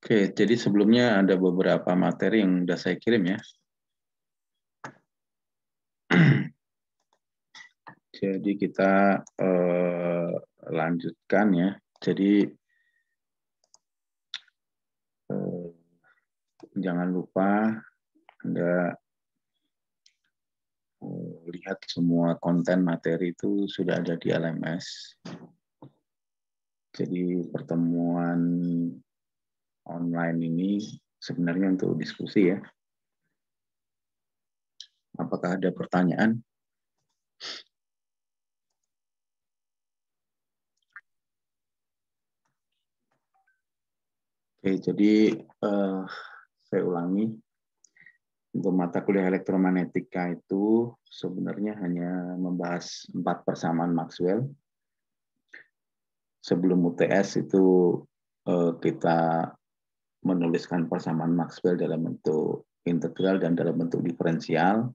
Oke, jadi sebelumnya ada beberapa materi yang sudah saya kirim ya. Jadi kita lanjutkan ya. Jadi jangan lupa Anda lihat semua konten materi itu sudah ada di LMS. Jadi pertemuan online ini sebenarnya untuk diskusi ya. Apakah ada pertanyaan? Oke, jadi saya ulangi. Untuk mata kuliah elektromagnetika itu sebenarnya hanya membahas 4 persamaan Maxwell. Sebelum UTS itu kita menuliskan persamaan Maxwell dalam bentuk integral dan dalam bentuk diferensial.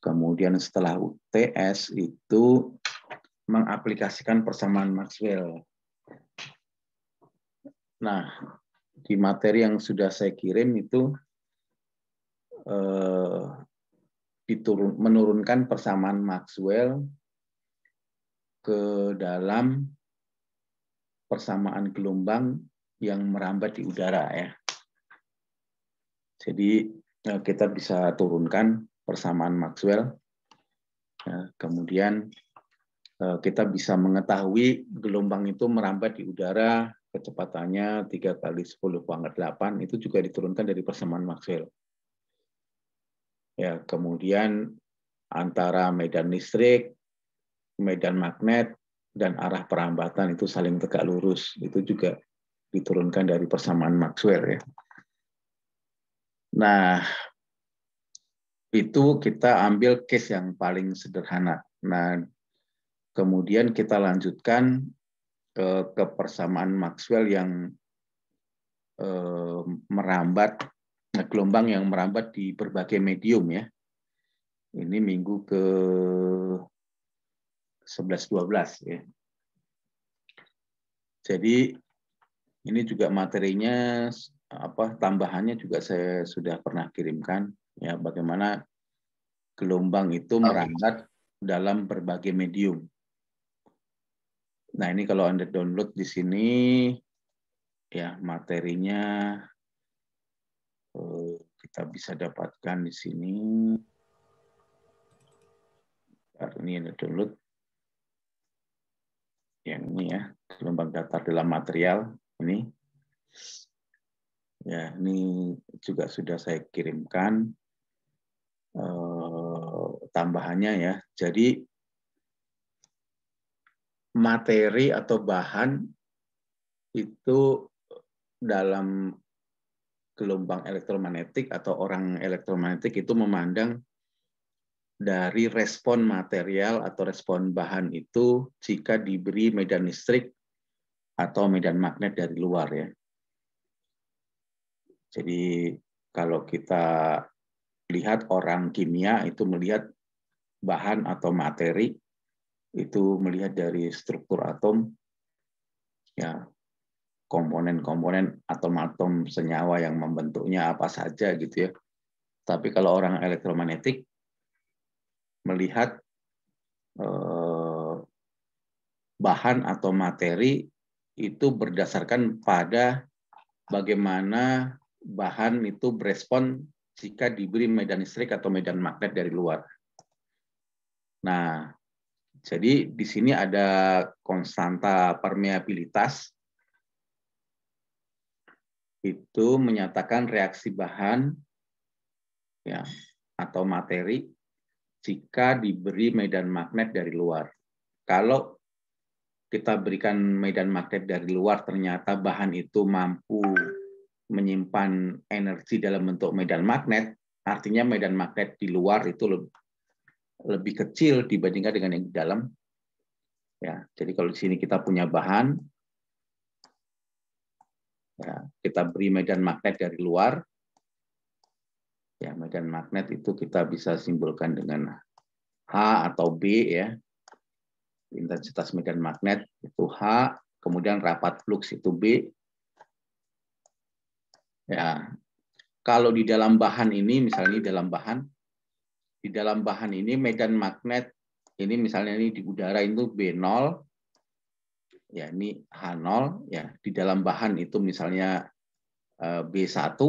Kemudian setelah UTS itu mengaplikasikan persamaan Maxwell. Nah, di materi yang sudah saya kirim itu menurunkan persamaan Maxwell ke dalam persamaan gelombang yang merambat di udara ya. Jadi kita bisa turunkan persamaan Maxwell. Kemudian kita bisa mengetahui gelombang itu merambat di udara, kecepatannya 3 kali 10⁸ itu juga diturunkan dari persamaan Maxwell. Ya, kemudian antara medan listrik, medan magnet, dan arah perambatan itu saling tegak lurus. Itu juga diturunkan dari persamaan Maxwell ya. Nah, itu kita ambil case yang paling sederhana. Nah, kemudian kita lanjutkan ke persamaan Maxwell yang merambat, gelombang yang merambat di berbagai medium ya. Ini minggu ke 11-12 ya. Jadi ini juga materinya tambahannya juga saya sudah pernah kirimkan ya, bagaimana gelombang itu merambat dalam berbagai medium. Nah, ini kalau Anda download di sini ya materinya kita bisa dapatkan di sini. Ini Anda download yang ini ya, gelombang datar dalam material ini. Ya, ini juga sudah saya kirimkan tambahannya ya. Jadi materi atau bahan itu dalam gelombang elektromagnetik atau orang elektromagnetik itu memandang dari respon material atau respon bahan itu jika diberi medan listrik atau medan magnet dari luar ya. Jadi kalau kita lihat orang kimia itu melihat bahan atau materi itu melihat dari struktur atom ya, komponen-komponen atom-atom senyawa yang membentuknya apa saja gitu ya. Tapi kalau orang elektromagnetik melihat bahan atau materi itu berdasarkan pada bagaimana bahan itu berespon jika diberi medan listrik atau medan magnet dari luar. Nah, jadi di sini ada konstanta permeabilitas. Itu menyatakan reaksi bahan ya atau materi jika diberi medan magnet dari luar. Kalau kita berikan medan magnet dari luar, ternyata bahan itu mampu menyimpan energi dalam bentuk medan magnet, artinya medan magnet di luar itu lebih kecil dibandingkan dengan yang di dalam. Ya, jadi kalau di sini kita punya bahan, ya, kita beri medan magnet dari luar, ya medan magnet itu kita bisa simpulkan dengan H atau B ya. Intensitas medan magnet itu H, kemudian rapat flux itu B. Ya, kalau di dalam bahan ini, misalnya di dalam bahan ini medan magnet ini misalnya ini di udara itu B0, ya ini H0, ya di dalam bahan itu misalnya B1,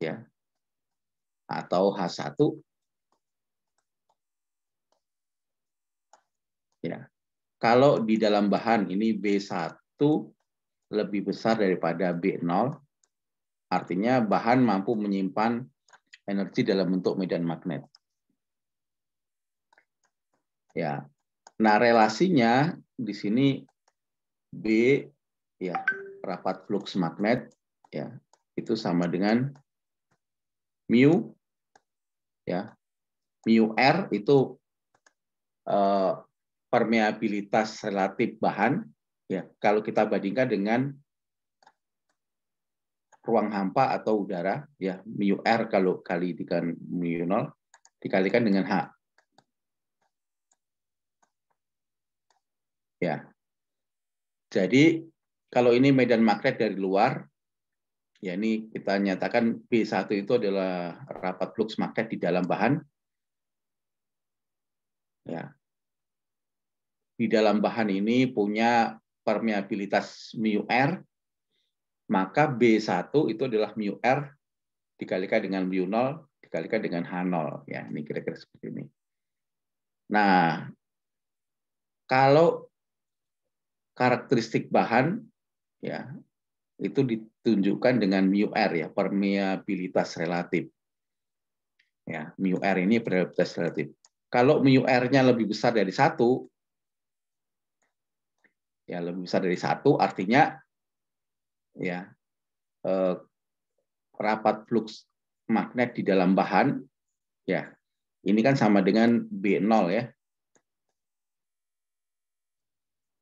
ya atau H1, ya. Kalau di dalam bahan ini B1 lebih besar daripada B0, artinya bahan mampu menyimpan energi dalam bentuk medan magnet. Ya. Nah, relasinya di sini B, ya rapat flux magnet, ya itu sama dengan mu, ya mu R itu permeabilitas relatif bahan, ya kalau kita bandingkan dengan ruang hampa atau udara, ya mu R kalau kali dengan mu 0 dikalikan dengan H. Ya. Jadi kalau ini medan magnet dari luar, ya ini kita nyatakan B1 itu adalah rapat flux magnet di dalam bahan. Ya. Di dalam bahan ini punya permeabilitas mu R, maka B1 itu adalah mu R dikalikan dengan mu 0 dikalikan dengan H0. Ya, ini kira-kira seperti ini. Nah, kalau karakteristik bahan, ya itu ditunjukkan dengan mu R, ya permeabilitas relatif. Ya, mu R ini permeabilitas relatif. Kalau mu R-nya lebih besar dari 1, ya lebih besar dari 1 artinya ya rapat flux magnet di dalam bahan, ya ini kan sama dengan B0, ya.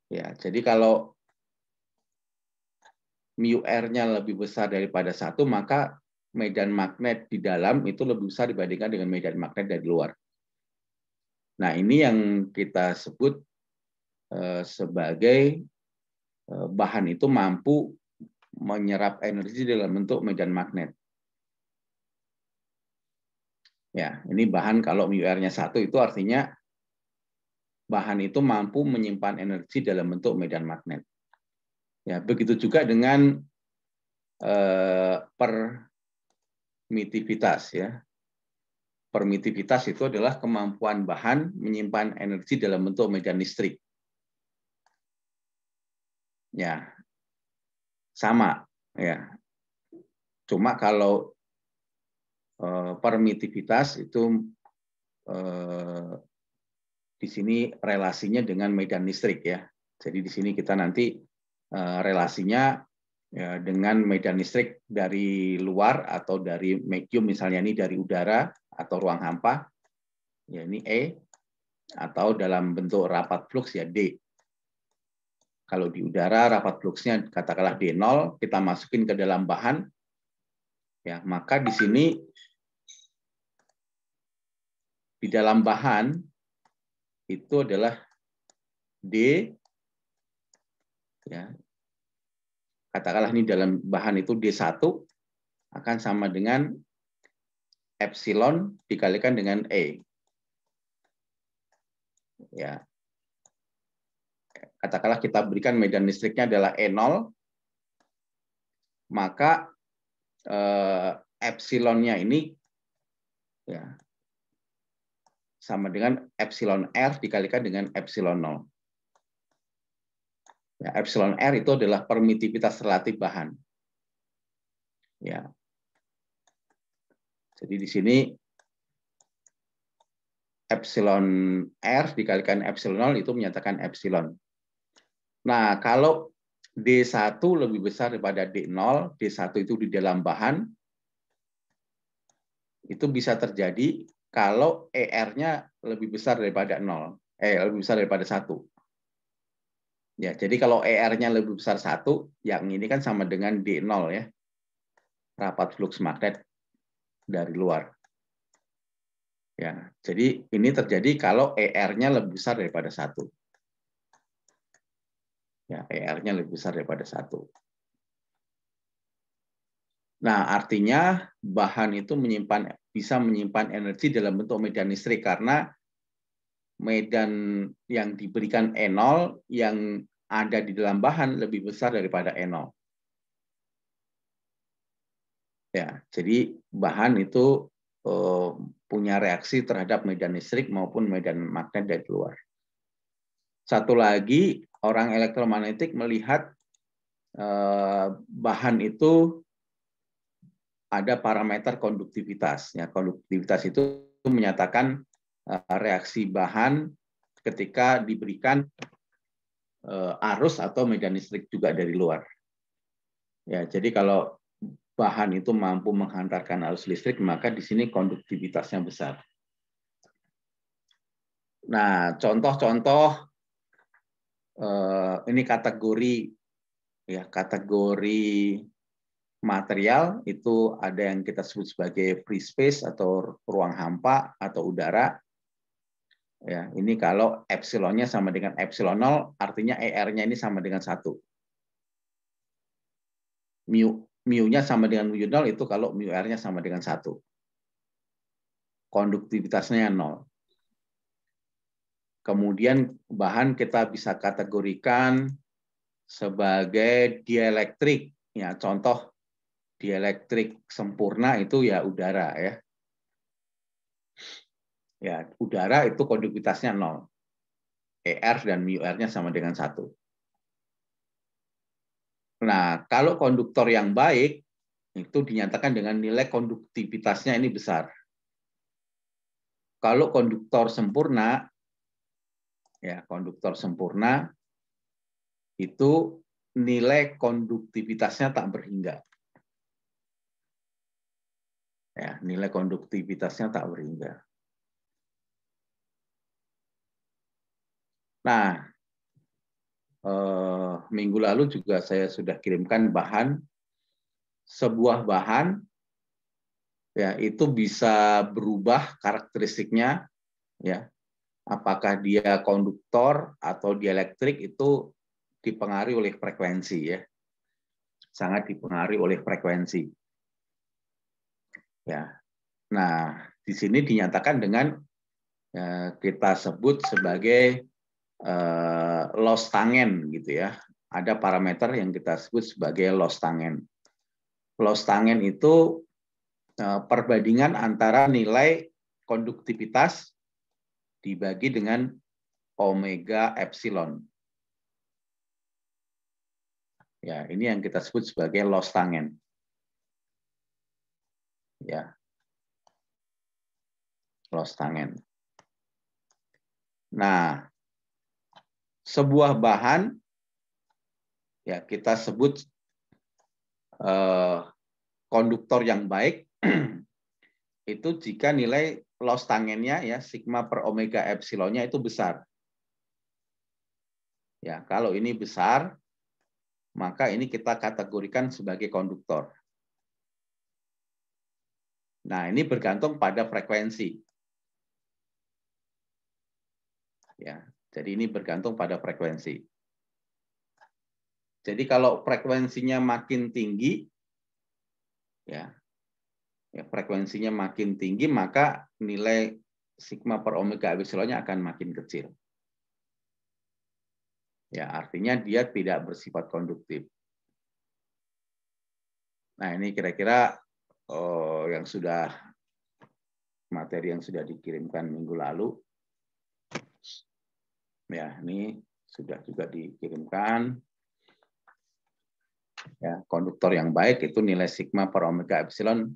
Ya, jadi kalau mu R-nya lebih besar daripada 1, maka medan magnet di dalam itu lebih besar dibandingkan dengan medan magnet dari luar. Nah, ini yang kita sebut sebagai bahan itu mampu menyerap energi dalam bentuk medan magnet. Ya, ini bahan kalau mu R-nya 1 itu artinya bahan itu mampu menyimpan energi dalam bentuk medan magnet. Ya, begitu juga dengan permitivitas, ya. Permitivitas itu adalah kemampuan bahan menyimpan energi dalam bentuk medan listrik. Ya, sama, ya. Cuma kalau permitivitas itu di sini relasinya dengan medan listrik, ya. Jadi di sini kita nanti relasinya ya, dengan medan listrik dari luar atau dari medium, misalnya ini dari udara atau ruang hampa, ya ini E, atau dalam bentuk rapat flux ya D. Kalau di udara rapat fluxnya katakanlah D0, kita masukin ke dalam bahan, ya maka di sini di dalam bahan itu adalah D, ya katakanlah ini dalam bahan itu D1 akan sama dengan epsilon dikalikan dengan E. Ya. Katakanlah kita berikan medan listriknya adalah E0, maka epsilonnya ini ya sama dengan epsilon R dikalikan dengan epsilon 0. Ya, epsilon R itu adalah permitivitas relatif bahan. Ya. Jadi di sini epsilon R dikalikan epsilon 0 itu menyatakan epsilon. Nah, kalau D1 lebih besar daripada D0, D1 itu di dalam bahan, itu bisa terjadi kalau ER-nya lebih besar daripada 0. Lebih besar daripada 1. Ya, jadi kalau ER-nya lebih besar 1, yang ini kan sama dengan D0, ya. Rapat flux magnet dari luar. Ya, jadi ini terjadi kalau ER-nya lebih besar daripada 1. Ya, ER-nya lebih besar daripada 1. Nah, artinya bahan itu bisa menyimpan energi dalam bentuk medan listrik karena medan yang diberikan E0 yang ada di dalam bahan lebih besar daripada E0. Ya, jadi bahan itu punya reaksi terhadap medan listrik maupun medan magnet dari luar. Satu lagi, orang elektromagnetik melihat bahan itu ada parameter konduktivitas. Ya, konduktivitas itu menyatakan reaksi bahan ketika diberikan arus atau medan listrik juga dari luar. Ya, jadi kalau bahan itu mampu menghantarkan arus listrik, maka di sini konduktivitasnya besar. Nah, contoh-contoh ini kategori material itu ada yang kita sebut sebagai free space atau ruang hampa atau udara. Ya, ini kalau epsilonnya sama dengan epsilon 0, artinya ER-nya ini sama dengan 1. Mu-nya sama dengan mu 0 itu kalau mu R-nya sama dengan 1. Konduktivitasnya 0. Kemudian bahan kita bisa kategorikan sebagai dielektrik. Ya, contoh dielektrik sempurna itu ya udara ya. Ya, udara itu konduktivitasnya 0. ER dan mu R-nya sama dengan 1. Nah, kalau konduktor yang baik itu dinyatakan dengan nilai konduktivitasnya ini besar. Kalau konduktor sempurna, ya konduktor sempurna itu nilai konduktivitasnya tak berhingga. Ya, nilai konduktivitasnya tak berhingga. Nah, minggu lalu juga saya sudah kirimkan sebuah bahan, ya itu bisa berubah karakteristiknya, ya apakah dia konduktor atau dielektrik itu dipengaruhi oleh frekuensi, ya sangat dipengaruhi oleh frekuensi. Ya, nah di sini dinyatakan dengan kita sebut sebagai loss tangen gitu ya. Ada parameter yang kita sebut sebagai loss tangen. Loss tangen itu perbandingan antara nilai konduktivitas dibagi dengan omega epsilon. Ya, ini yang kita sebut sebagai loss tangen. Ya. Loss tangen. Nah, sebuah bahan ya kita sebut konduktor yang baik itu jika nilai loss tangennya ya sigma per omega epsilonnya itu besar. Ya, kalau ini besar, maka ini kita kategorikan sebagai konduktor. Nah, ini bergantung pada frekuensi. Ya, jadi ini bergantung pada frekuensi. Jadi kalau frekuensinya makin tinggi, ya frekuensinya makin tinggi, maka nilai sigma per omega epsilonnya akan makin kecil. Ya, artinya dia tidak bersifat konduktif. Nah, ini kira-kira materi yang sudah dikirimkan minggu lalu. Ya, ini sudah juga dikirimkan. Ya, konduktor yang baik itu nilai sigma per omega epsilon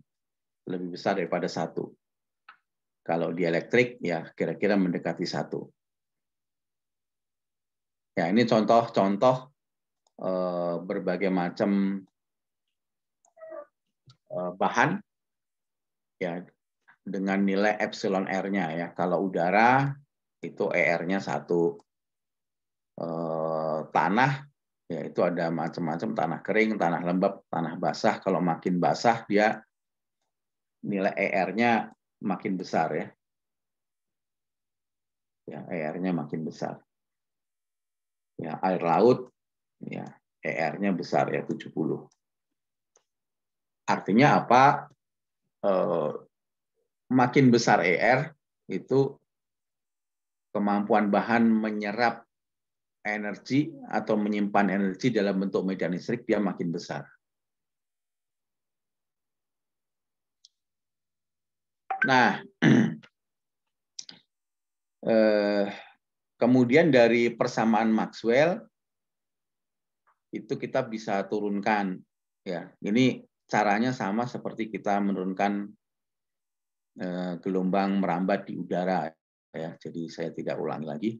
lebih besar daripada 1. Kalau dielektrik, ya kira-kira mendekati 1. Ya, ini contoh-contoh berbagai macam bahan ya dengan nilai epsilon R-nya ya. Kalau udara itu ER-nya 1. Tanah ya itu ada macam-macam, tanah kering, tanah lembab, tanah basah. Kalau makin basah dia nilai ER-nya makin besar ya. Ya, ER-nya makin besar. Ya, air laut ya ER-nya besar ya 70. Artinya apa? Makin besar ER, itu kemampuan bahan menyerap energi atau menyimpan energi dalam bentuk medan listrik dia makin besar. Nah, kemudian dari persamaan Maxwell itu kita bisa turunkan, ya. Ini caranya sama seperti kita menurunkan gelombang merambat di udara, ya. Jadi saya tidak ulangi lagi.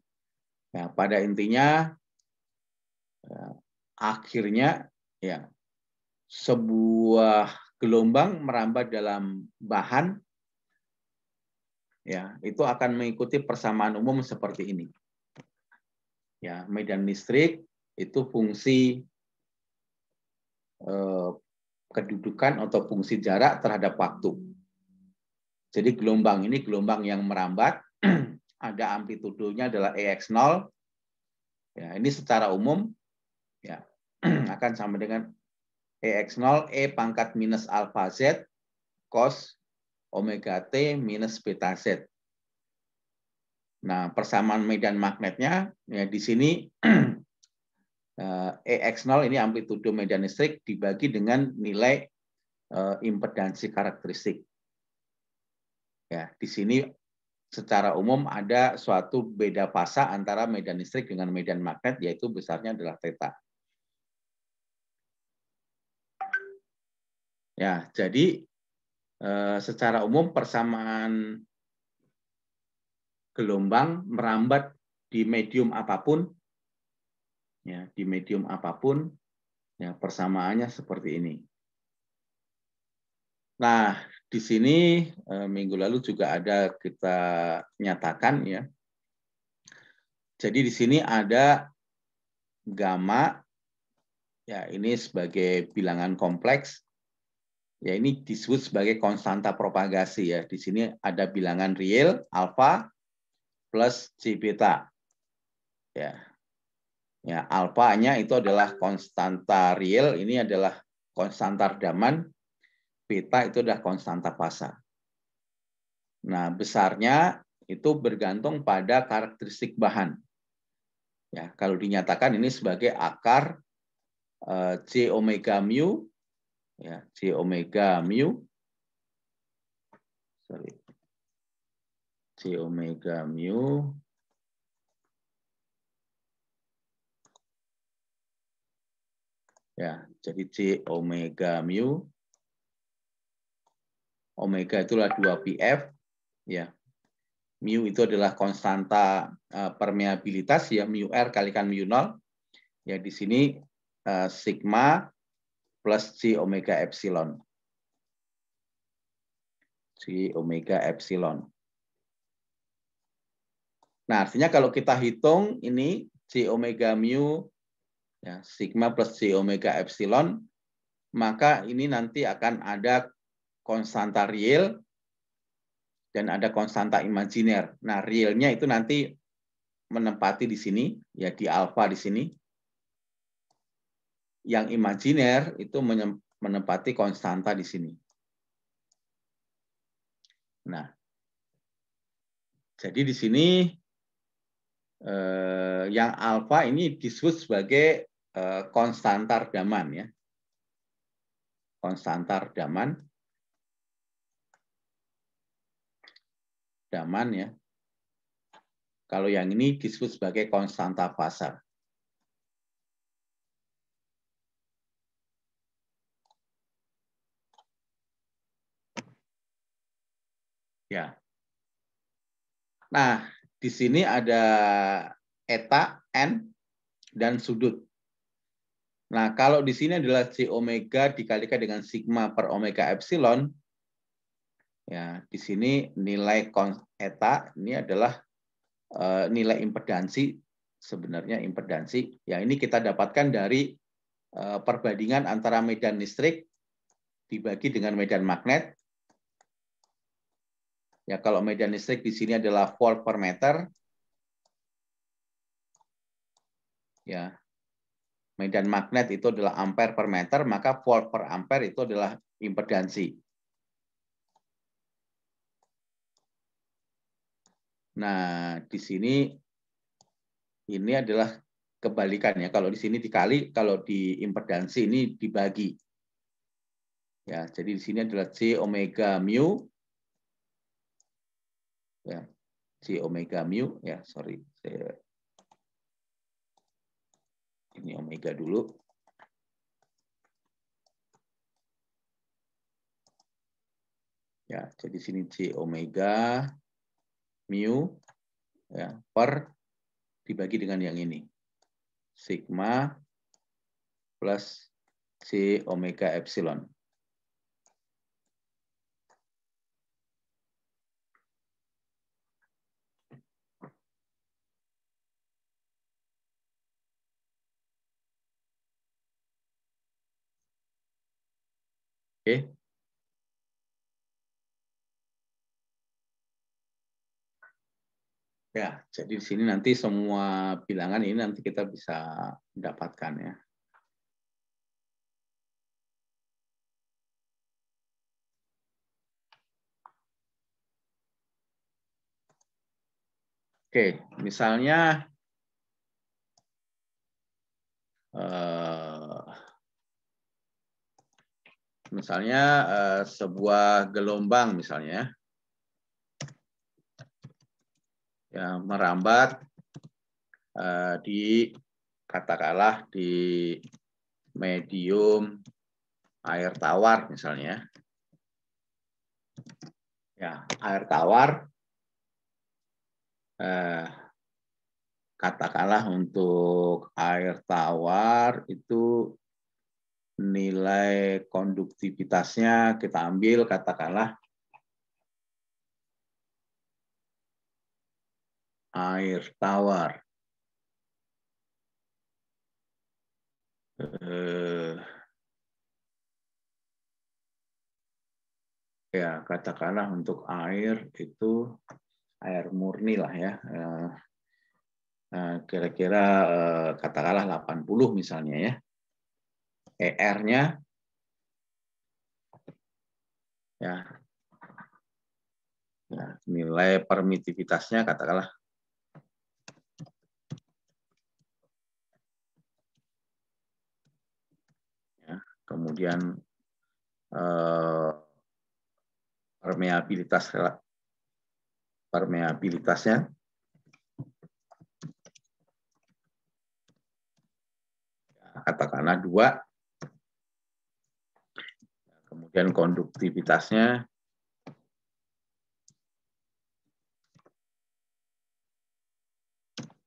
Ya, pada intinya akhirnya ya sebuah gelombang merambat dalam bahan ya itu akan mengikuti persamaan umum seperti ini. Ya, medan listrik itu fungsi kedudukan atau fungsi jarak terhadap waktu. Jadi gelombang ini gelombang yang merambat, ada amplitudonya adalah EX0. Ya, ini secara umum ya akan sama dengan EX0 E pangkat minus alfa Z cos omega T minus beta Z. Nah, persamaan medan magnetnya ya di sini EX0 ini amplitudo medan listrik dibagi dengan nilai impedansi karakteristik. Ya, di sini secara umum ada suatu beda fasa antara medan listrik dengan medan magnet, yaitu besarnya adalah theta. Ya, jadi secara umum persamaan gelombang merambat di medium apapun, ya di medium apapun, ya persamaannya seperti ini. Nah, di sini minggu lalu juga ada kita nyatakan ya. Jadi di sini ada gamma, ya ini sebagai bilangan kompleks. Ya ini disebut sebagai konstanta propagasi ya. Di sini ada bilangan real alfa plus C beta. Ya. Ya, alfanya itu adalah konstanta real, ini adalah konstanta redaman, beta itu adalah konstanta fasa. Nah, besarnya itu bergantung pada karakteristik bahan. Ya, kalau dinyatakan ini sebagai akar C omega mu, ya C omega mu, C omega mu ya, jadi C omega mu, omega itulah 2πf, ya. Mu itu adalah konstanta permeabilitas ya, mu R kalikan mu 0. Ya di sini sigma plus C omega epsilon. C omega epsilon. Nah, artinya kalau kita hitung ini C omega mu ya, sigma plus C omega epsilon, maka ini nanti akan ada konstanta real dan ada konstanta imajiner. Nah, realnya itu nanti menempati di sini, ya di alfa di sini. Yang imajiner itu menempati konstanta di sini. Nah, jadi di sini yang alfa ini disebut sebagai konstanta redaman ya. Konstanta redaman. Ya. Kalau yang ini disebut sebagai konstanta fasa. Ya. Nah, di sini ada eta, n, dan sudut. Nah, kalau di sini adalah C omega dikalikan dengan sigma per omega epsilon, ya di sini nilai eta ini adalah nilai impedansi, sebenarnya impedansi. Ya ini kita dapatkan dari perbandingan antara medan listrik dibagi dengan medan magnet. Ya kalau medan listrik di sini adalah volt per meter. Ya. Medan magnet itu adalah ampere per meter, maka volt per ampere itu adalah impedansi. Nah, di sini ini adalah kebalikannya. Kalau di sini dikali, kalau di impedansi ini dibagi. Ya, jadi di sini adalah J omega mu. Ya, J omega mu. Ya, sorry. Ini omega dulu. Ya, jadi sini J omega mu ya, per dibagi dengan yang ini. Sigma plus J omega epsilon. Oke. Ya, jadi di sini nanti semua bilangan ini nanti kita bisa mendapatkan ya. Oke, misalnya sebuah gelombang misalnya yang merambat di katakanlah di medium air tawar misalnya. Ya, air tawar katakanlah untuk air tawar itu nilai konduktivitasnya kita ambil katakanlah air tawar ya katakanlah untuk air itu air murni lah ya kira-kira katakanlah 80 misalnya ya ER-nya ya nilai permitivitasnya katakanlah ya, kemudian permeabilitasnya katakanlah 2, kemudian konduktivitasnya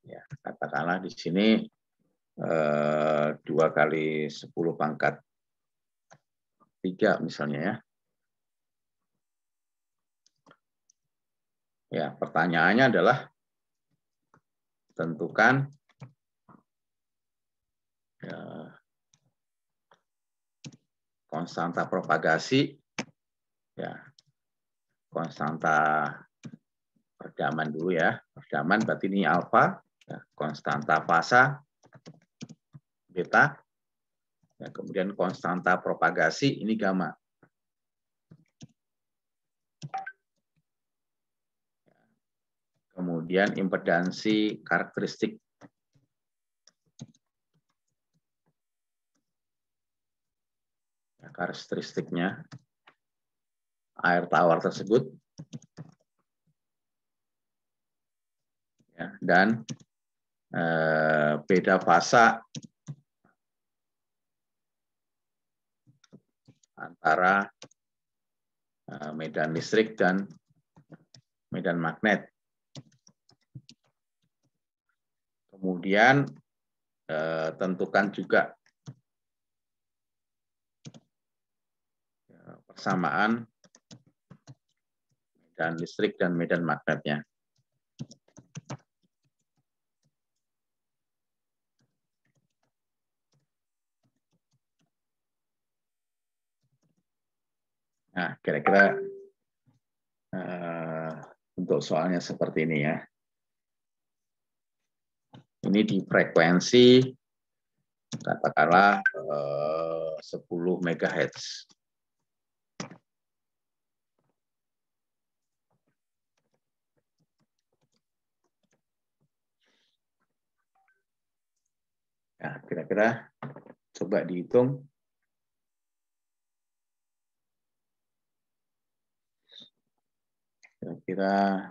ya katakanlah di sini 2 kali 10 pangkat 3 misalnya ya. Ya, pertanyaannya adalah tentukan ya, konstanta propagasi, ya, konstanta perdaman dulu ya, perdaman berarti ini alfa, ya, konstanta fasa beta, ya, kemudian konstanta propagasi ini gamma. Kemudian impedansi karakteristik. Ya, karakteristiknya air tawar tersebut. Ya, dan beda fasa antara medan listrik dan medan magnet. Kemudian tentukan juga persamaan medan listrik dan medan magnetnya. Nah, kira-kira untuk soalnya seperti ini ya. Ini di frekuensi katakanlah 10 MHz. kira-kira coba dihitung. Kira-kira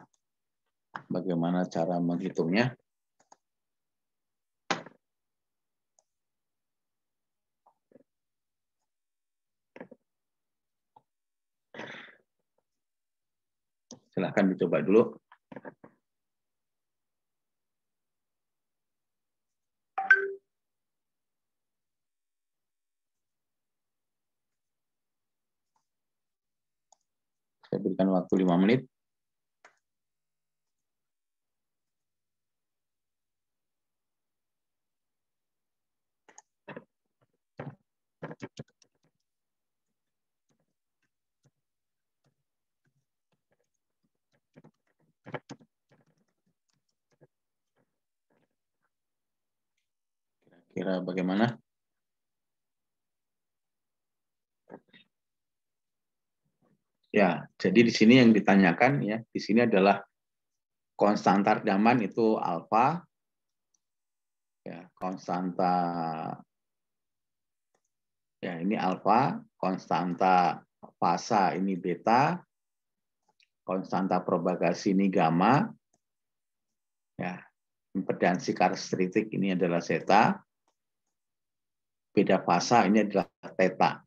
bagaimana cara menghitungnya? Silahkan dicoba dulu. Saya berikan waktu 5 menit. Kira bagaimana? Ya, jadi di sini yang ditanyakan ya, di sini adalah konstanta redaman itu alfa, ya, konstanta ya ini alfa, konstanta fasa ini beta, konstanta propagasi ini gamma, ya, impedansi karakteristik ini adalah zeta, beda fasa ini adalah theta.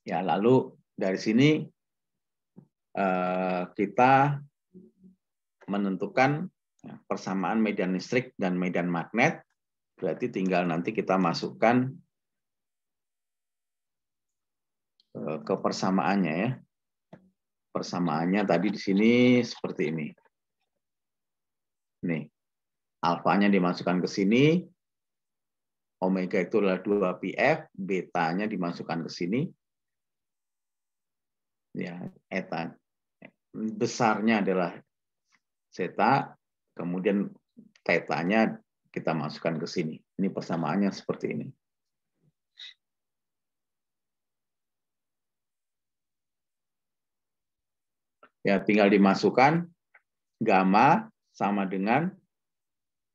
Ya, lalu dari sini kita menentukan persamaan medan listrik dan medan magnet. Berarti tinggal nanti kita masukkan ke persamaannya ya. Persamaannya tadi di sini seperti ini. Nih, alfanya dimasukkan ke sini, omega itu adalah 2πf, betanya dimasukkan ke sini. Ya, eta besarnya adalah zeta, kemudian tetanya kita masukkan ke sini. Ini persamaannya seperti ini. Ya, tinggal dimasukkan gamma sama dengan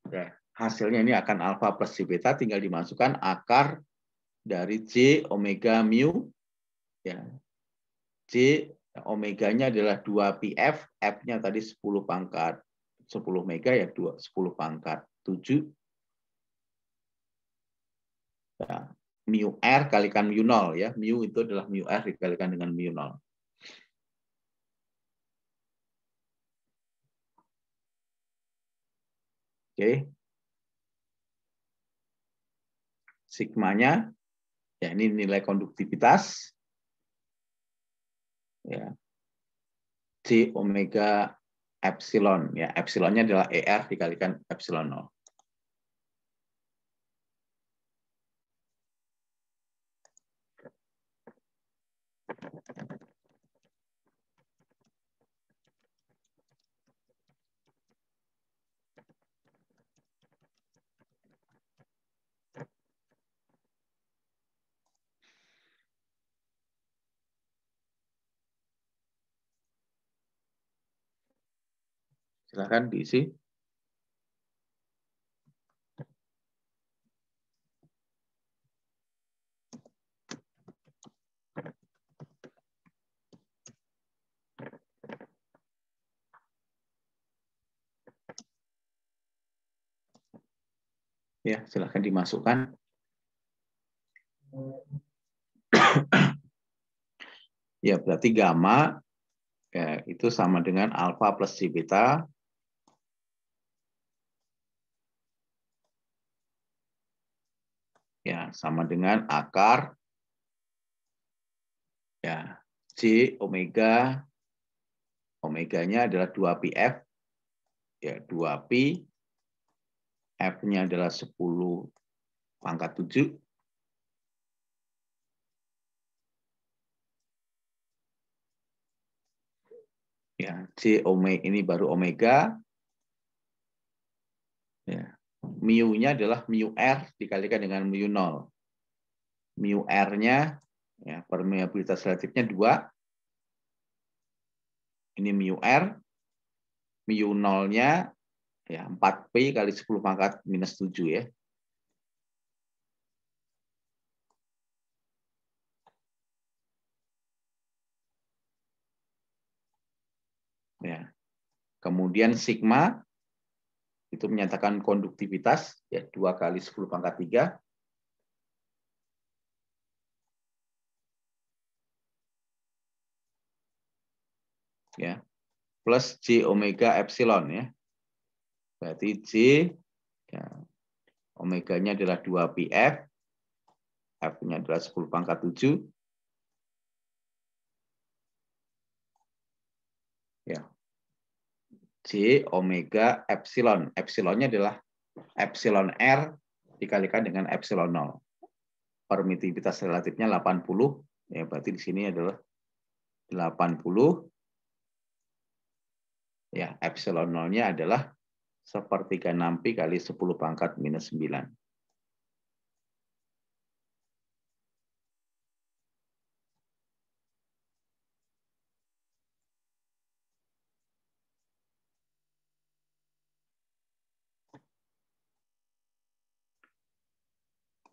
ya, hasilnya ini akan alfa plus C beta, tinggal dimasukkan akar dari J omega mu, ya, J omeganya adalah 2πf, F-nya tadi 10 pangkat 10 mega ya 10 pangkat 7. Ya, mu R kalikan mu 0 ya. Mu itu adalah mu R dikalikan dengan mu 0. Oke. Sigmanya ya ini nilai konduktivitas. Ya. J omega epsilon ya, epsilonnya adalah ER dikalikan epsilon 0. Silakan diisi. Ya, silakan dimasukkan. Ya, berarti gamma ya, itu sama dengan alfa plus C beta. Ya, sama dengan akar ya J omega, omeganya adalah 2πf ya 2pi, F-nya adalah 10 pangkat 7. Ya, J omega ini baru omega. Ya. Mu-nya adalah mu R dikalikan dengan mu 0. Mu R-nya ya permeabilitas relatifnya 2. Ini mu R. mu nolnya ya 4pi kali 10 pangkat minus 7 ya. Ya. Kemudian sigma itu menyatakan konduktivitas ya 2 kali 10 pangkat 3 ya plus J omega epsilon ya. Berarti J ya, omeganya adalah 2πf, F-nya adalah 10 pangkat 7 ya. J omega epsilon. Epsilonnya adalah epsilon R dikalikan dengan epsilon 0. Permitivitas relatifnya 80 ya, berarti di sini adalah 80 ya, epsilon 0-nya adalah 1/3 kali 10 pangkat minus 9.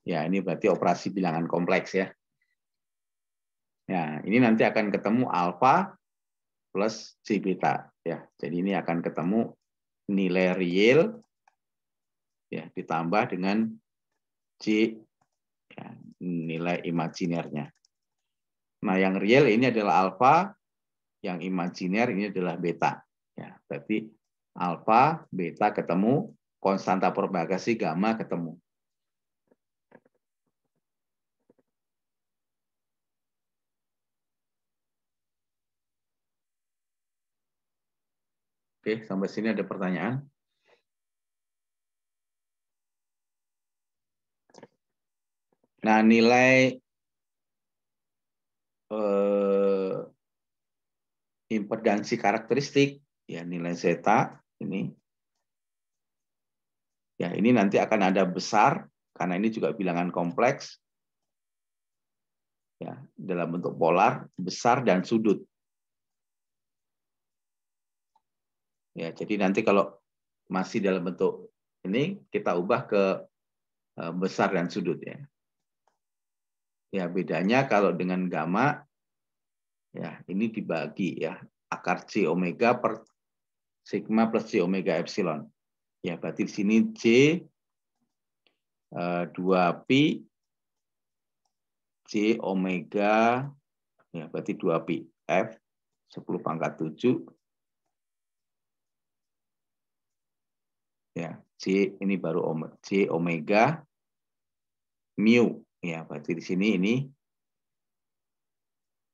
Ya, ini berarti operasi bilangan kompleks ya. Ya, ini nanti akan ketemu alfa plus J beta ya. Jadi ini akan ketemu nilai real ya ditambah dengan J ya, nilai imajinernya. Nah, yang real ini adalah alfa, yang imajiner ini adalah beta. Ya, berarti alfa, beta ketemu, konstanta propagasi gamma ketemu. Oke, sampai sini ada pertanyaan? Nah, nilai impedansi karakteristik, ya nilai zeta ini, ya ini nanti akan ada besar, karena ini juga bilangan kompleks, ya dalam bentuk polar, besar dan sudut. Ya, jadi nanti kalau masih dalam bentuk ini, kita ubah ke besar dan sudut ya. Ya, bedanya kalau dengan gamma, ya ini dibagi ya, akar J omega per sigma plus J omega epsilon. Ya, berarti di sini J 2pi J omega, ya berarti 2pi F 10 pangkat 7 ya, J ini baru J omega mu ya, berarti di sini ini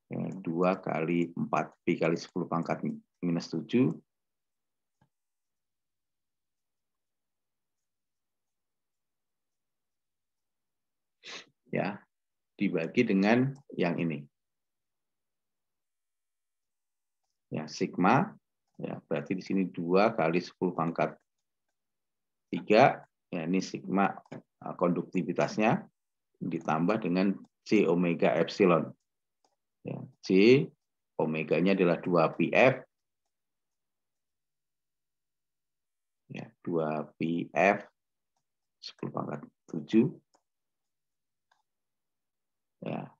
ya, 2 kali 4pi kali 10 pangkat minus 7 ya, dibagi dengan yang ini ya, sigma ya, berarti di sini 2 kali 10 pangkat 3 ya, ini sigma konduktivitasnya ditambah dengan J omega epsilon. Ya, J omeganya adalah 2πf. Ya, 2πf 10 pangkat 7. Ya.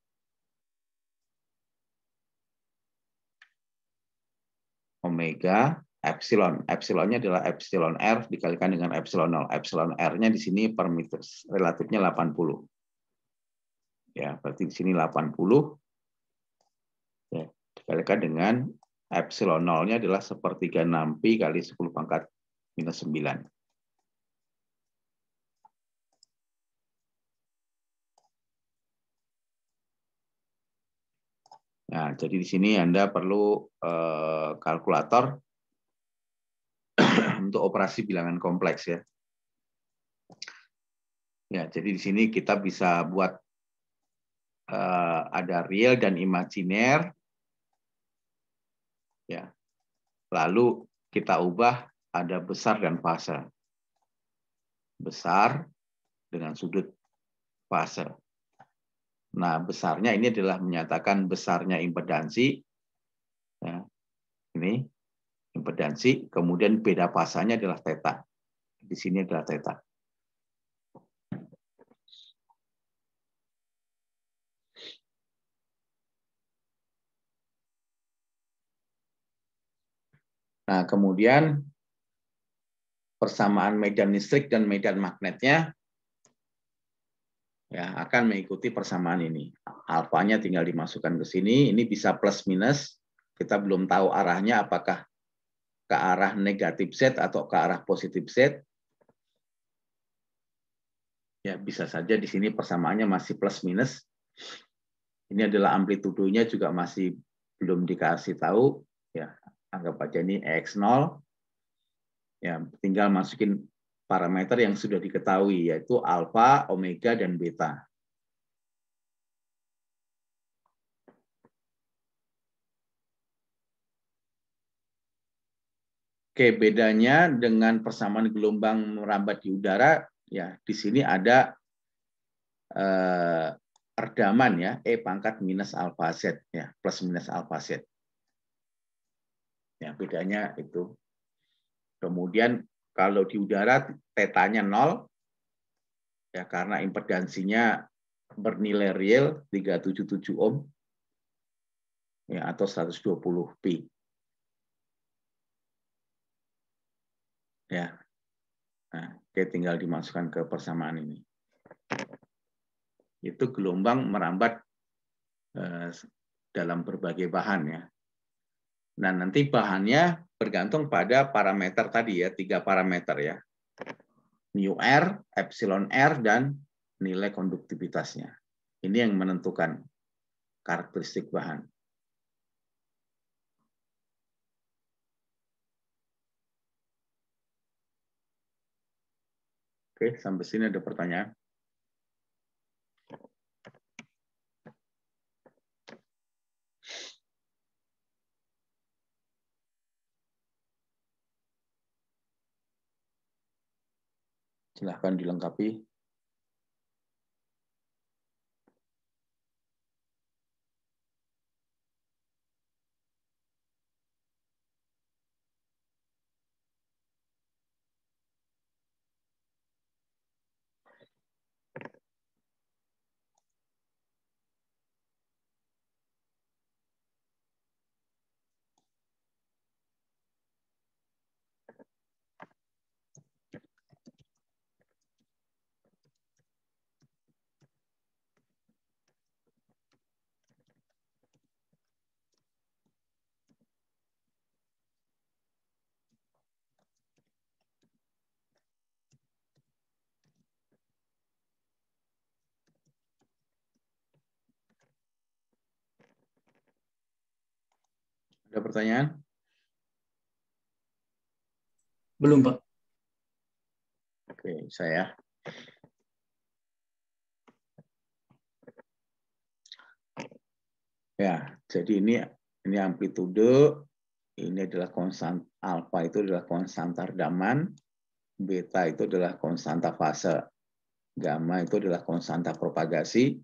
Omega epsilon. Epsilonnya adalah epsilon R dikalikan dengan epsilon 0. Epsilon R-nya di sini permitters relatifnya 80. Ya, berarti di sini 80. Ya, dikalikan dengan epsilon 0-nya adalah 1/3 kali 10 pangkat minus 9. Nah, jadi di sini Anda perlu kalkulator untuk operasi bilangan kompleks ya. Ya, jadi di sini kita bisa buat ada real dan imajiner. Ya. Lalu kita ubah ada besar dan fase. Besar dengan sudut fase. Nah, besarnya ini adalah menyatakan besarnya impedansi. Ya, ini impedansi, kemudian beda fasanya adalah theta. Di sini adalah theta. Nah, kemudian persamaan medan listrik dan medan magnetnya ya akan mengikuti persamaan ini. Alfanya tinggal dimasukkan ke sini, ini bisa plus minus. Kita belum tahu arahnya apakah ke arah negatif Z atau ke arah positif Z. Ya, bisa saja di sini persamaannya masih plus minus. Ini adalah amplitudenya juga masih belum dikasih tahu. Ya, anggap aja ini X0. Ya, tinggal masukin parameter yang sudah diketahui, yaitu alfa, omega, dan beta. Oke, bedanya dengan persamaan gelombang merambat di udara, ya di sini ada redaman ya, E pangkat minus alfa Z, ya plus minus alfa Z. Ya, bedanya itu. Kemudian kalau di udara tetanya 0, ya karena impedansinya bernilai real 377 ohm, ya atau 120 pi. Ya, nah, oke, tinggal dimasukkan ke persamaan ini. Itu gelombang merambat dalam berbagai bahan ya. Nah, nanti bahannya bergantung pada parameter tadi ya, 3 parameter ya. Mu R, epsilon R, dan nilai konduktivitasnya. Ini yang menentukan karakteristik bahan. Oke, sampai sini ada pertanyaan? Silahkan dilengkapi. Ada pertanyaan? Belum, Pak. Oke, saya. Ya, jadi ini amplitude, ini adalah konstan alfa itu adalah konstanta redaman, beta itu adalah konstanta fase, gamma itu adalah konstanta propagasi.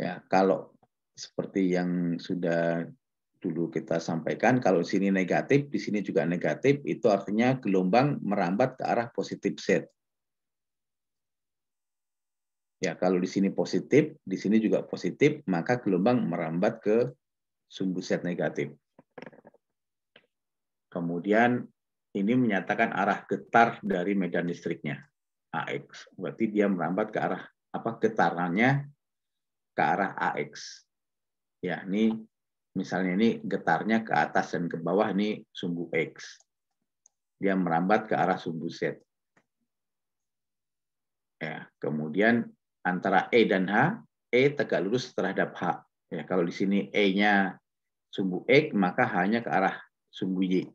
Ya, kalau seperti yang sudah dulu kita sampaikan, kalau sini negatif, di sini juga negatif, itu artinya gelombang merambat ke arah positif Z. Ya, kalau di sini positif, di sini juga positif, maka gelombang merambat ke sumbu Z negatif. Kemudian ini menyatakan arah getar dari medan listriknya, AX. Berarti dia merambat ke arah getarannya ke arah AX. Ya, ini misalnya ini getarnya ke atas dan ke bawah, ini sumbu X. Dia merambat ke arah sumbu Z. Ya, kemudian antara E dan H, E tegak lurus terhadap H. Ya, kalau di sini E-nya sumbu X, maka H-nya ke arah sumbu Y.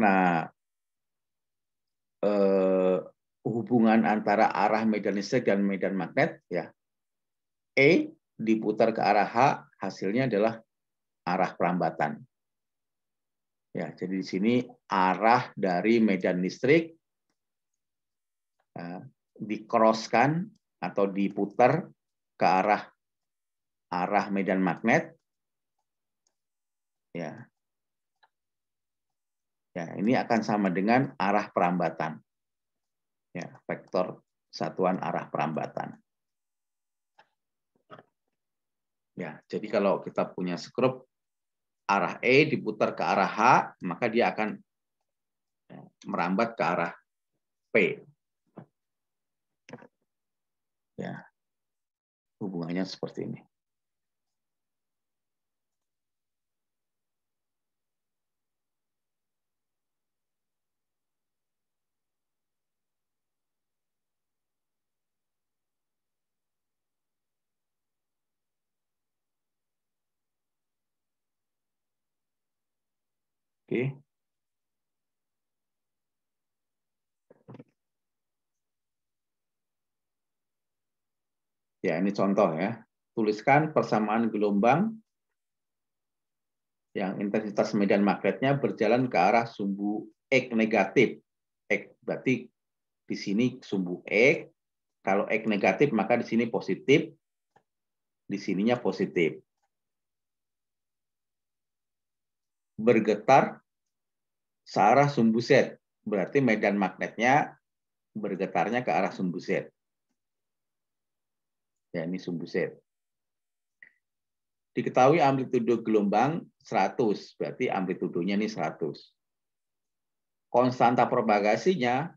Nah, hubungan antara arah medan listrik dan medan magnet, ya, E diputar ke arah H, hasilnya adalah arah perambatan. Ya, jadi di sini arah dari medan listrik dikroskan atau diputar ke arah medan magnet. Ya. Ya, ini akan sama dengan arah perambatan. Ya, vektor satuan arah perambatan. Ya, jadi kalau kita punya skrup arah E diputar ke arah H, maka dia akan merambat ke arah P. Ya, hubungannya seperti ini. Oke. Ya, ini contoh ya. Tuliskan persamaan gelombang yang intensitas medan magnetnya berjalan ke arah sumbu X negatif. X berarti di sini sumbu X. Kalau X negatif maka di sini positif. Di sininya positif. Bergetar searah sumbu Z. Berarti medan magnetnya bergetarnya ke arah sumbu Z. Ya, ini sumbu Z. Diketahui amplitudo gelombang 100, berarti amplitudonya ini 100. Konstanta propagasinya,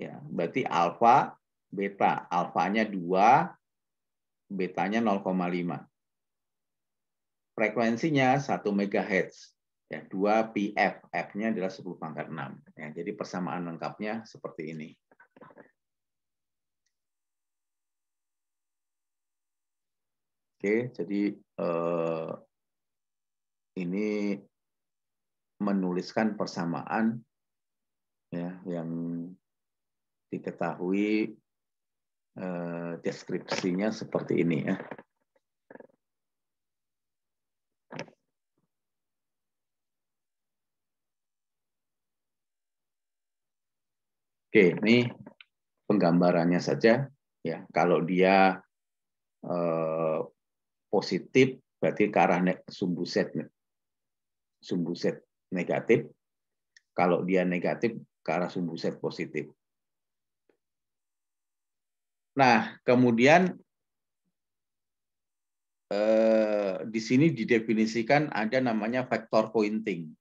ya, berarti alfa, beta. Alfanya 2, betanya 0,5. Frekuensinya 1 MHz. Ya, 2 PF. F-nya adalah 10⁻⁶. Ya, jadi persamaan lengkapnya seperti ini. Oke, jadi ini menuliskan persamaan ya, yang diketahui deskripsinya seperti ini ya. Oke, ini penggambarannya saja ya. Kalau dia positif berarti ke arah sumbu Z negatif. Kalau dia negatif ke arah sumbu Z positif. Nah, kemudian di sini didefinisikan ada namanya vektor pointing.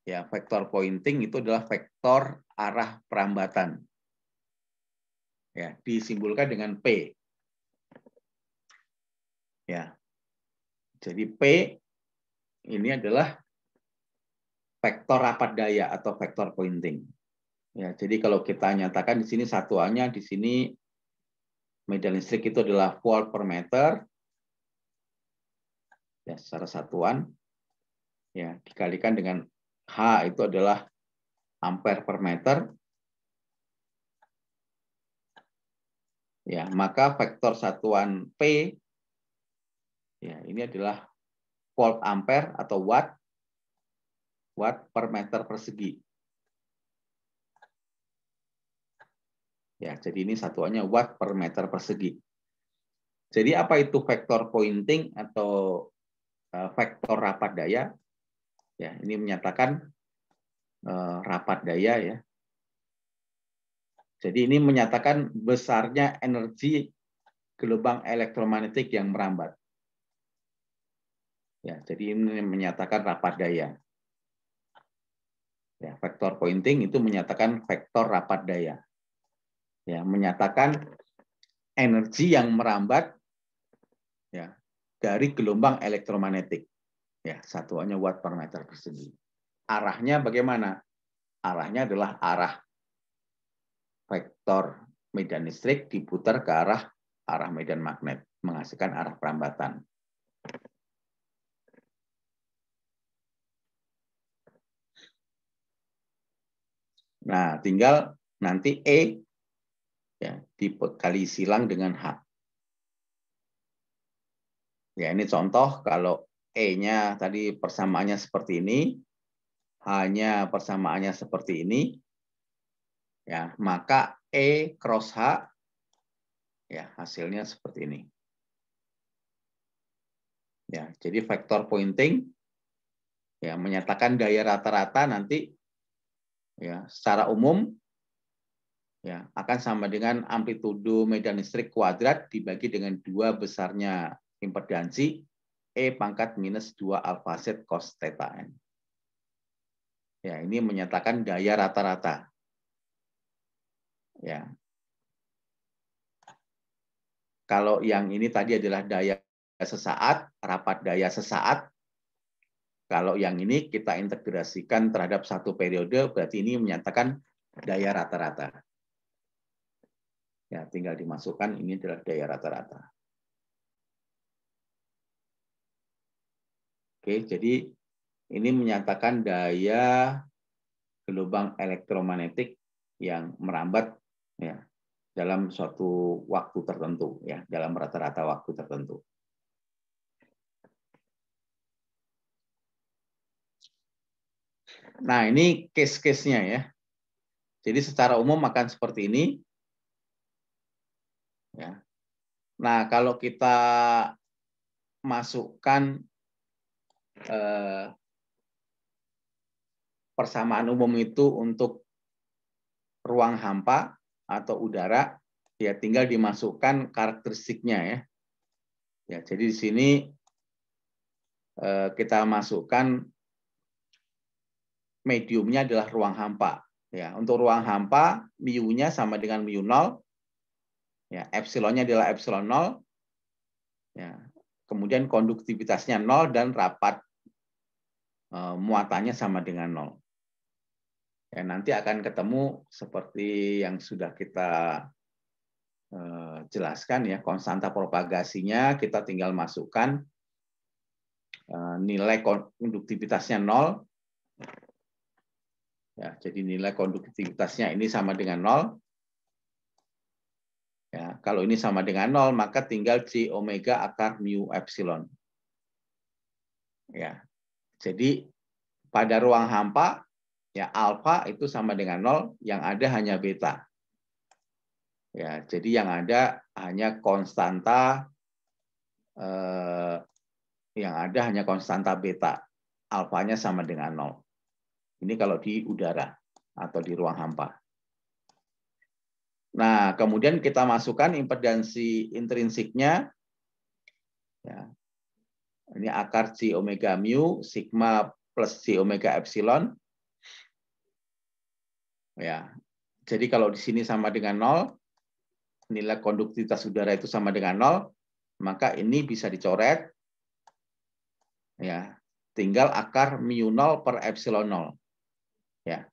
Ya, vektor pointing itu adalah vektor arah perambatan. Ya, disimbolkan dengan P. Ya. Jadi P ini adalah vektor rapat daya atau vektor pointing. Ya, jadi kalau kita nyatakan di sini satuannya di sini medan listrik itu adalah volt per meter. Ya, secara satuan ya dikalikan dengan H itu adalah ampere per meter. Ya, maka vektor satuan P ya ini adalah volt ampere atau watt per meter persegi. Ya, jadi ini satuannya watt per meter persegi. Jadi apa itu vektor pointing atau vektor rapat daya? Ya, ini menyatakan rapat daya ya. Jadi ini menyatakan besarnya energi gelombang elektromagnetik yang merambat. Ya, jadi ini menyatakan rapat daya. Ya, vektor pointing itu menyatakan vektor rapat daya. Ya, menyatakan energi yang merambat ya dari gelombang elektromagnetik. Ya, satuannya watt per meter persegi. Arahnya bagaimana? Arahnya adalah arah vektor medan listrik diputar ke arah medan magnet, menghasilkan arah perambatan. Nah, tinggal nanti E ya, dikali silang dengan H. Ya, ini contoh kalau E-nya tadi persamaannya seperti ini, H-nya persamaannya seperti ini, ya, maka E cross H ya hasilnya seperti ini. Ya, jadi vektor pointing ya menyatakan daya rata-rata nanti ya secara umum ya akan sama dengan amplitudo medan listrik kuadrat dibagi dengan 2 besarnya impedansi E pangkat minus 2 alfa Z cos theta N. Ya, ini menyatakan daya rata-rata. Ya. Kalau yang ini tadi adalah daya sesaat, rapat daya sesaat. Kalau yang ini kita integrasikan terhadap satu periode, berarti ini menyatakan daya rata-rata. Ya, tinggal dimasukkan ini adalah daya rata-rata. Oke, jadi ini menyatakan daya gelombang elektromagnetik yang merambat ya dalam suatu waktu tertentu ya, dalam rata-rata waktu tertentu. Nah, ini case-case-nya ya. Jadi secara umum akan seperti ini. Ya. Nah, kalau kita masukkan persamaan umum itu untuk ruang hampa atau udara, ya tinggal dimasukkan karakteristiknya ya. Ya, jadi di sini kita masukkan mediumnya adalah ruang hampa. Ya, untuk ruang hampa, mu-nya sama dengan mu0. Ya, epsilonnya adalah epsilon 0. Ya, kemudian konduktivitasnya 0 dan rapat muatannya sama dengan 0. Ya, nanti akan ketemu seperti yang sudah kita jelaskan ya, konstanta propagasinya kita tinggal masukkan nilai konduktivitasnya 0. Ya, jadi nilai konduktivitasnya ini sama dengan 0. Ya, kalau ini sama dengan 0, maka tinggal C omega akar mu epsilon. Ya, jadi pada ruang hampa, ya alfa itu sama dengan 0, yang ada hanya beta. Ya, jadi yang ada hanya konstanta, beta. Alfanya sama dengan 0. Ini kalau di udara atau di ruang hampa. Nah, kemudian kita masukkan impedansi intrinsiknya. Ya. Ini akar C omega mu, sigma plus C omega epsilon. Ya. Jadi kalau di sini sama dengan 0, nilai konduktivitas udara itu sama dengan 0, maka ini bisa dicoret. Ya. Tinggal akar mu0 per epsilon 0. Ya.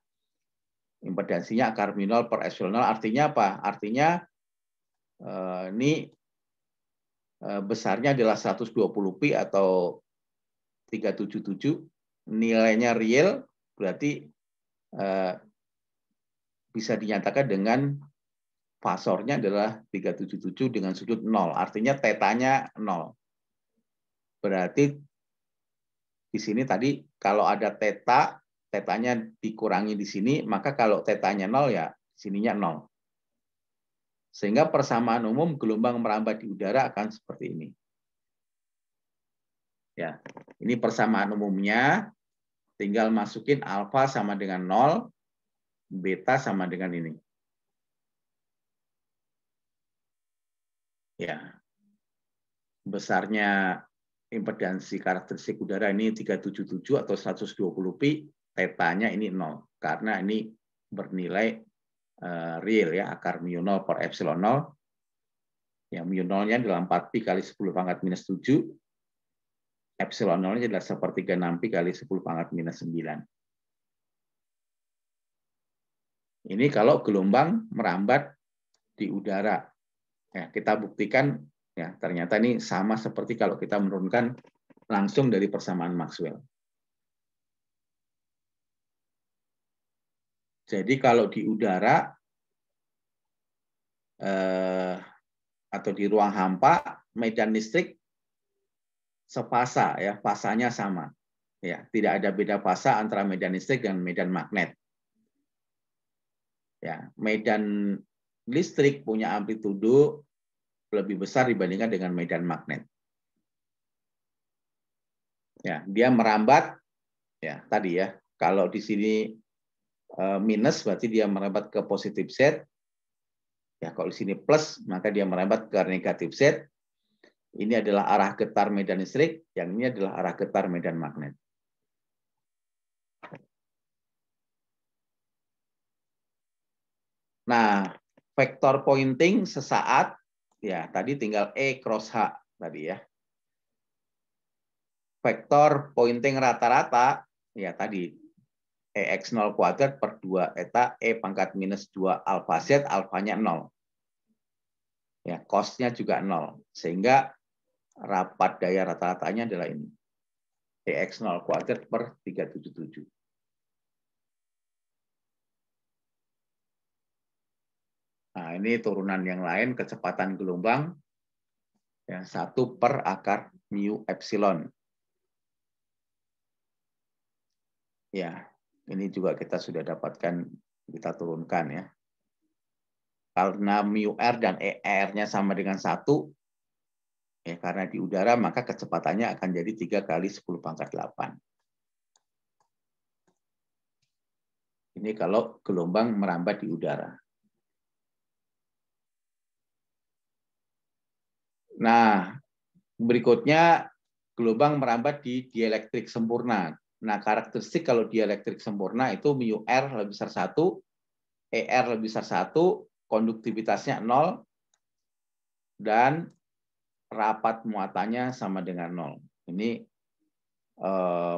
Impedansinya akar mu0 per epsilon 0 artinya apa? Artinya ini besarnya adalah 120 pi atau 377, nilainya real berarti bisa dinyatakan dengan fasornya adalah 377 dengan sudut 0, artinya tetanya 0. Berarti di sini tadi kalau ada tetanya dikurangi di sini, maka kalau tetanya 0 ya sininya 0. Sehingga persamaan umum gelombang merambat di udara akan seperti ini. Ya, ini persamaan umumnya, tinggal masukin alfa sama dengan 0, beta sama dengan ini. Ya, besarnya impedansi karakteristik udara ini 377 atau 120 pi, tetanya ini 0, karena ini bernilai real ya, akar mu0 per epsilon 0. Ya, mu0-nya adalah 4 pi kali 10 pangkat minus 7. Epsilon 0-nya adalah 1/36 pi kali 10 pangkat minus 9. Ini kalau gelombang merambat di udara. Ya, kita buktikan ya ternyata ini sama seperti kalau kita menurunkan langsung dari persamaan Maxwell. Jadi kalau di udara atau di ruang hampa, medan listrik sepasa ya, fasanya sama. Ya, tidak ada beda fasa antara medan listrik dan medan magnet. Ya, medan listrik punya amplitudo lebih besar dibandingkan dengan medan magnet. Ya, dia merambat Ya, tadi ya. Kalau di sini minus berarti dia merambat ke positif Z. Ya, kalau di sini plus maka dia merambat ke negatif Z. Ini adalah arah getar medan listrik, yang ini adalah arah getar medan magnet. Nah, vektor pointing sesaat, ya tadi tinggal E cross H tadi ya. Vektor pointing rata-rata, ya tadi EX0 kuadrat per 2 eta E pangkat minus 2 alfa Z, alfanya 0. Ya, cos-nya juga 0. Sehingga rapat daya rata-ratanya adalah ini. EX0 kuadrat per 377. Nah, ini turunan yang lain, kecepatan gelombang. Ya, 1 per akar mu epsilon. Ya, ini juga kita sudah dapatkan, kita turunkan ya. Karena mu r dan ER-nya sama dengan 1, ya, karena di udara maka kecepatannya akan jadi 3 kali 10 pangkat 8. Ini kalau gelombang merambat di udara. Nah, berikutnya gelombang merambat di dielektrik sempurna. Nah, karakteristik kalau dielektrik sempurna itu mu r lebih besar 1, ER lebih besar 1, konduktivitasnya 0, dan rapat muatannya sama dengan 0. Ini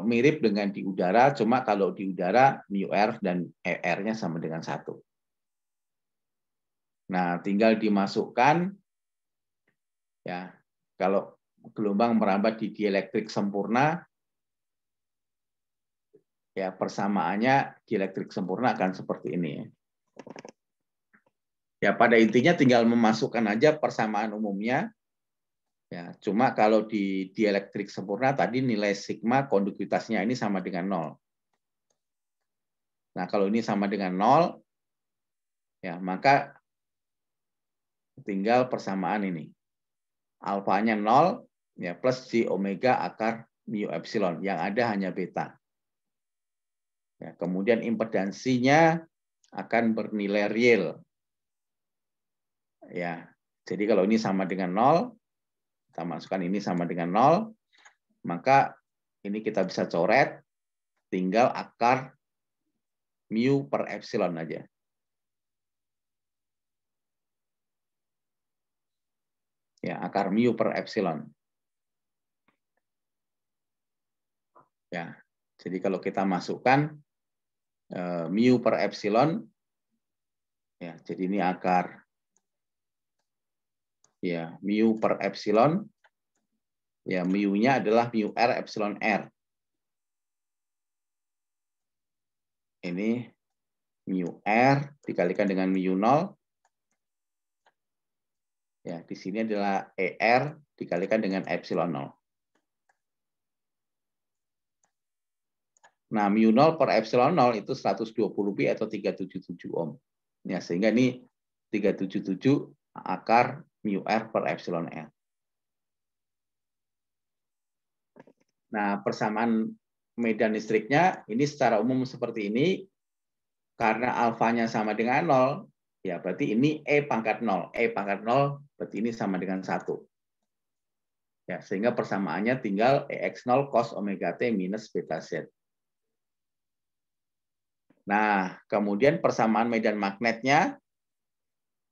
mirip dengan di udara, cuma kalau di udara mu r dan ER-nya sama dengan 1. Nah, tinggal dimasukkan ya, kalau gelombang merambat di dielektrik sempurna, ya persamaannya dielektrik sempurna akan seperti ini. Ya, pada intinya tinggal memasukkan aja persamaan umumnya. Ya, cuma kalau di dielektrik sempurna tadi nilai sigma konduktivitasnya ini sama dengan 0. Nah, kalau ini sama dengan 0, ya maka tinggal persamaan ini. Alfanya 0, ya plus J omega akar mu epsilon. Yang ada hanya beta. Ya, kemudian impedansinya akan bernilai real. Ya, jadi kalau ini sama dengan 0, kita masukkan ini sama dengan 0, maka ini kita bisa coret, tinggal akar mu per epsilon aja. Ya, akar mu per epsilon. Ya, jadi kalau kita masukkan mu per epsilon, ya, jadi ini akar ya mu per epsilon, ya mu-nya adalah mu r epsilon r. Ini mu r dikalikan dengan mu 0. Ya, di sini adalah ER dikalikan dengan epsilon 0. Nah, mu 0 per epsilon 0 itu 120 pi atau 377 ohm. Ya, sehingga ini 377 akar mu r per epsilon r. Nah, persamaan medan listriknya ini secara umum seperti ini. Karena alfanya sama dengan 0, ya berarti ini E pangkat 0. E pangkat 0 berarti ini sama dengan 1. Ya, sehingga persamaannya tinggal EX0 cos omega T minus beta Z. Nah, kemudian persamaan medan magnetnya,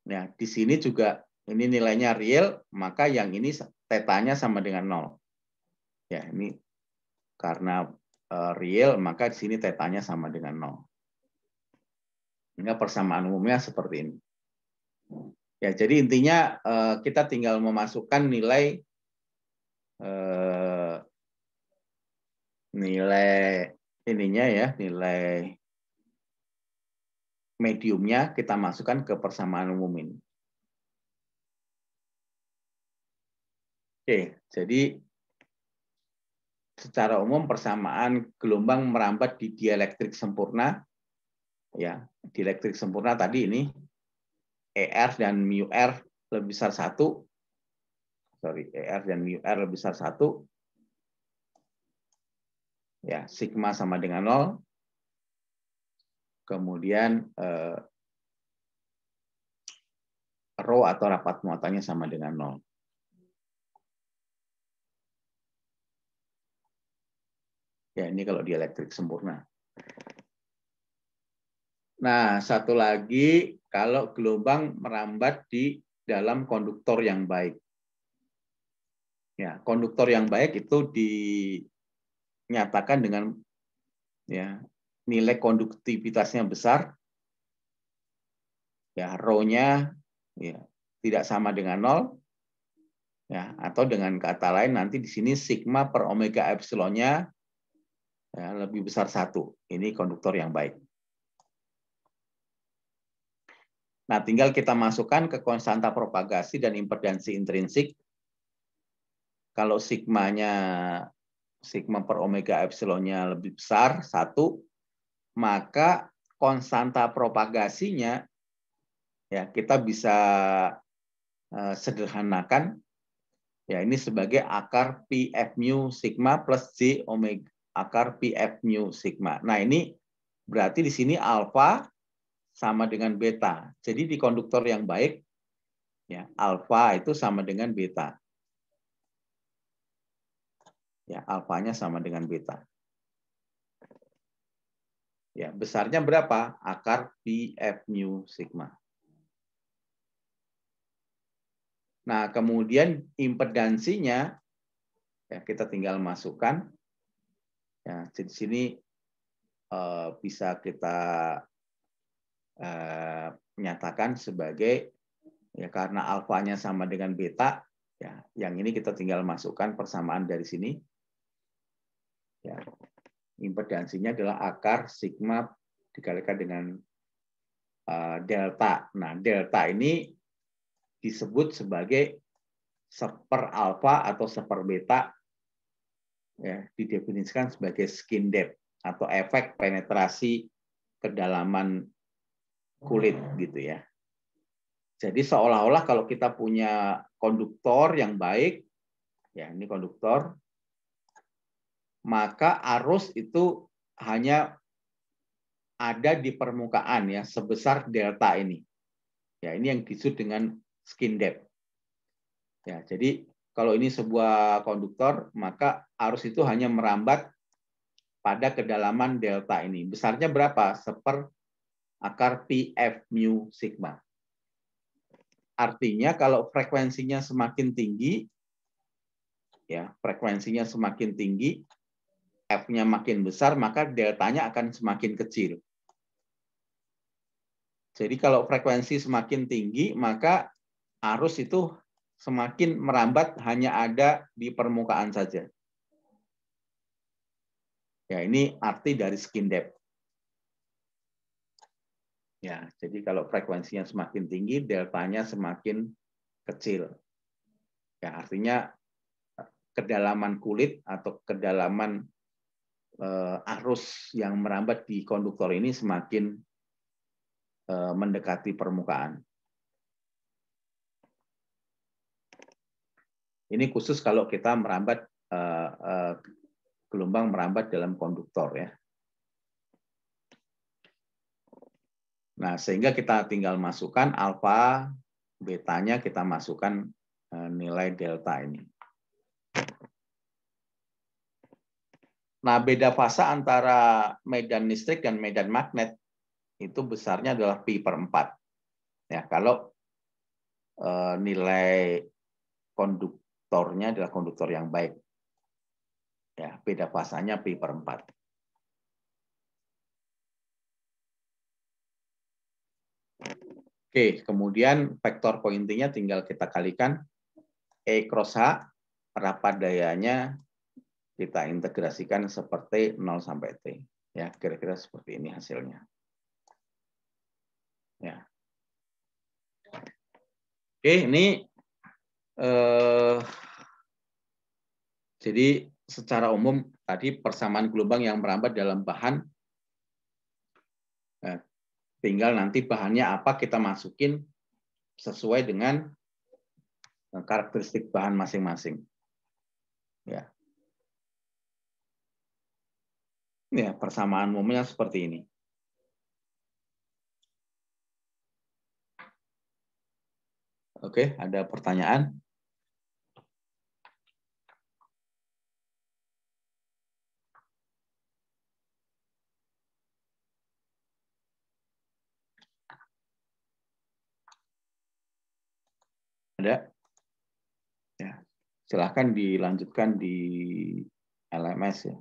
ya di sini juga ini nilainya real, maka yang ini tetanya sama dengan 0. Ya, ini karena real, maka di sini tetanya sama dengan 0. Sehingga persamaan umumnya seperti ini. Ya, jadi intinya kita tinggal memasukkan nilai ininya ya, nilai mediumnya kita masukkan ke persamaan umum ini. Oke, jadi secara umum persamaan gelombang merambat di dielektrik sempurna, ya, dielektrik sempurna tadi ini ER dan mu R lebih besar 1, ER dan mu R lebih besar 1, Ya, sigma sama dengan 0. Kemudian rho atau rapat muatannya sama dengan 0. Ya, ini kalau dielektrik sempurna. Nah, satu lagi, kalau gelombang merambat di dalam konduktor yang baik. Ya, konduktor yang baik itu dinyatakan dengan ya, nilai konduktivitasnya besar, ya, rho-nya ya, tidak sama dengan 0, ya, atau dengan kata lain nanti di sini sigma per omega epsilonnya ya, lebih besar 1. Ini konduktor yang baik. Nah, tinggal kita masukkan ke konstanta propagasi dan impedansi intrinsik. Kalau sigma per omega epsilonnya lebih besar 1, maka konstanta propagasinya ya kita bisa sederhanakan ya ini sebagai akar PF mu sigma plus J omega akar PF mu sigma. Nah, ini berarti di sini alfa sama dengan beta. Jadi di konduktor yang baik ya alfa itu sama dengan beta. Ya, alfanya sama dengan beta. Ya, besarnya berapa? Akar PF mu sigma. Nah, kemudian impedansinya ya kita tinggal masukkan. Ya, di sini bisa kita nyatakan sebagai ya karena alfanya sama dengan beta, ya yang ini kita tinggal masukkan persamaan dari sini. Ya, impedansinya adalah akar sigma dikalikan dengan delta. Nah, delta ini disebut sebagai seper alfa atau seper beta, ya, didefinisikan sebagai skin depth atau efek penetrasi kedalaman kulit gitu ya. Jadi seolah-olah kalau kita punya konduktor yang baik, ya ini konduktor, maka arus itu hanya ada di permukaan ya sebesar delta ini. Ya ini yang disebut dengan skin depth. Ya jadi kalau ini sebuah konduktor, maka arus itu hanya merambat pada kedalaman delta ini. Besarnya berapa? Seper akar PF mu sigma. Artinya kalau frekuensinya semakin tinggi, ya frekuensinya semakin tinggi, F-nya makin besar, maka deltanya akan semakin kecil. Jadi kalau frekuensi semakin tinggi, maka arus itu semakin merambat hanya ada di permukaan saja. Ya, ini arti dari skin depth. Ya, jadi kalau frekuensinya semakin tinggi, deltanya semakin kecil. Ya, artinya kedalaman kulit atau kedalaman arus yang merambat di konduktor ini semakin mendekati permukaan. Ini khusus kalau kita merambat gelombang merambat dalam konduktor ya. Nah, sehingga kita tinggal masukkan alfa, betanya kita masukkan nilai delta ini. Nah, beda fase antara medan listrik dan medan magnet itu besarnya adalah pi per 4. Ya, kalau nilai konduktornya adalah konduktor yang baik. Ya, beda fasanya pi per 4. Oke, kemudian vektor pointingnya tinggal kita kalikan E cross H, rapat dayanya kita integrasikan seperti 0 sampai T. Ya, kira-kira seperti ini hasilnya. Ya. Oke, ini jadi secara umum tadi persamaan gelombang yang merambat dalam bahan, tinggal nanti bahannya apa kita masukin sesuai dengan karakteristik bahan masing-masing. Ya. Ya, persamaan umumnya seperti ini. Oke, ada pertanyaan? Ada? Ya, silahkan dilanjutkan di LMS ya.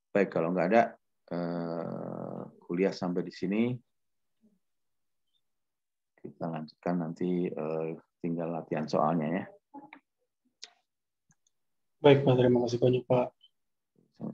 Baik, kalau nggak ada, kuliah sampai di sini. Kita lanjutkan nanti, tinggal latihan soalnya ya. Baik, Pak. Terima kasih banyak, Pak. Sama-sama.